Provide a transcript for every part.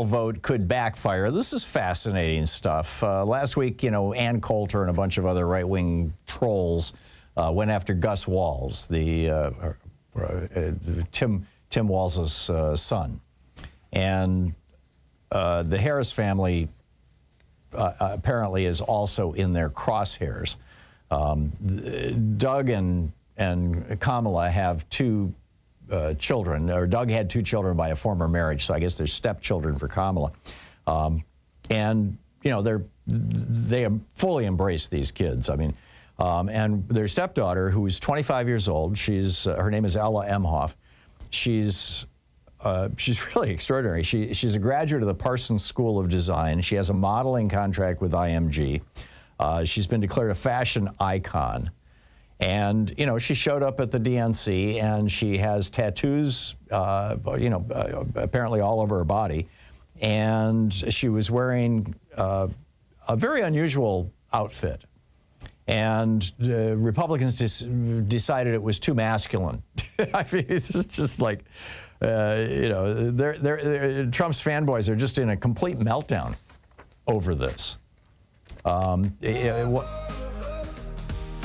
incel vote could backfire. This is fascinating stuff. Last week, Ann Coulter and a bunch of other right-wing trolls went after Gus Walz, Tim Walz's son. And the Harris family apparently is also in their crosshairs. Doug and Kamala have two children, or Doug had two children by a former marriage, so I guess they're stepchildren for Kamala. And, they fully embrace these kids. I mean, and their stepdaughter, who's 25 years old, her name is Ella Emhoff. She's really extraordinary. She's a graduate of the Parsons School of Design. She has a modeling contract with IMG. She's been declared a fashion icon. And, she showed up at the DNC, and she has tattoos, apparently all over her body. And she was wearing a very unusual outfit. And Republicans decided it was too masculine. I mean, it's just like, Trump's fanboys are just in a complete meltdown over this.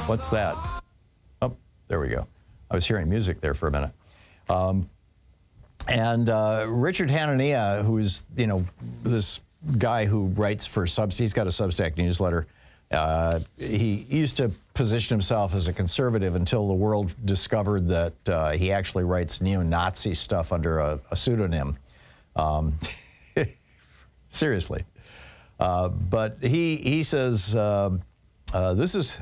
What's that? Oh, there we go. I was hearing music there for a minute. Richard Hanania, who's, this guy who writes for Substack, he's got a Substack newsletter. He used to position himself as a conservative until the world discovered that he actually writes neo-Nazi stuff under a pseudonym. Seriously. But he says this is,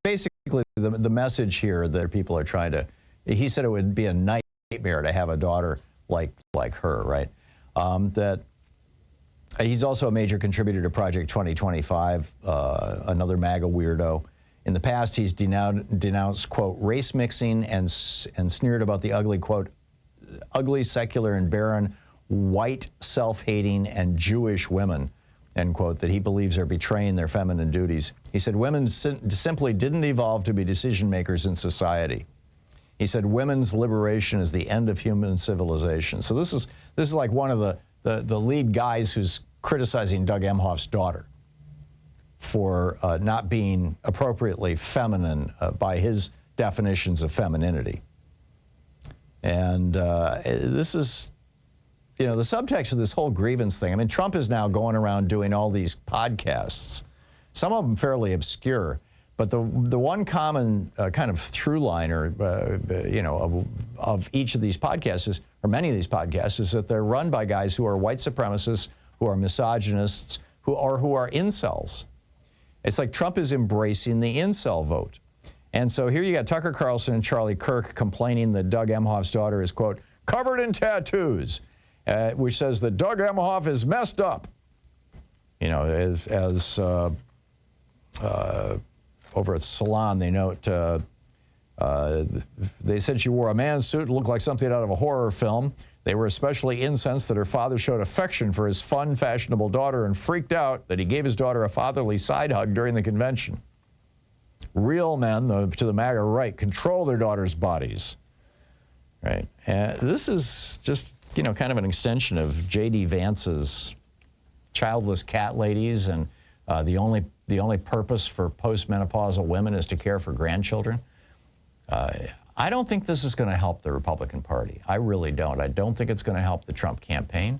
basically the message here that people are trying to, he said it would be a nightmare to have a daughter like her, right? That he's also a major contributor to Project 2025, another MAGA weirdo. In the past, he's denounced, quote, race mixing and sneered about the ugly, quote, ugly, secular, and barren, white, self-hating, and Jewish women, end quote, that he believes are betraying their feminine duties. He said women simply didn't evolve to be decision makers in society. He said women's liberation is the end of human civilization. So this is like one of the lead guys who's criticizing Doug Emhoff's daughter for not being appropriately feminine by his definitions of femininity. And this is, the subtext of this whole grievance thing. I mean, Trump is now going around doing all these podcasts, some of them fairly obscure, but the one common kind of through liner, of each of these podcasts is, or many of these podcasts, is that they're run by guys who are white supremacists, who are misogynists, who are incels. It's like Trump is embracing the incel vote. And so here you got Tucker Carlson and Charlie Kirk complaining that Doug Emhoff's daughter is, quote, covered in tattoos, which says that Doug Emhoff is messed up. Over at Salon, they note, they said she wore a man's suit and looked like something out of a horror film. They were especially incensed that her father showed affection for his fun, fashionable daughter and freaked out that he gave his daughter a fatherly side hug during the convention. Real men, to the MAGA right, control their daughters' bodies. Right? And this is just, kind of an extension of J.D. Vance's childless cat ladies, and the only purpose for postmenopausal women is to care for grandchildren. I don't think this is going to help the Republican Party. I really don't. I don't think it's going to help the Trump campaign.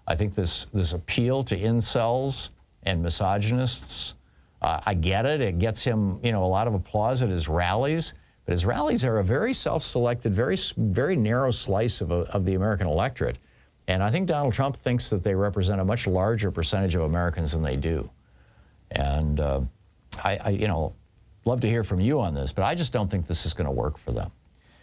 I think this appeal to incels and misogynists, I get it. It gets him, a lot of applause at his rallies. But his rallies are a very self-selected, very narrow slice of the American electorate. And I think Donald Trump thinks that they represent a much larger percentage of Americans than they do. And I love to hear from you on this, but I just don't think this is going to work for them.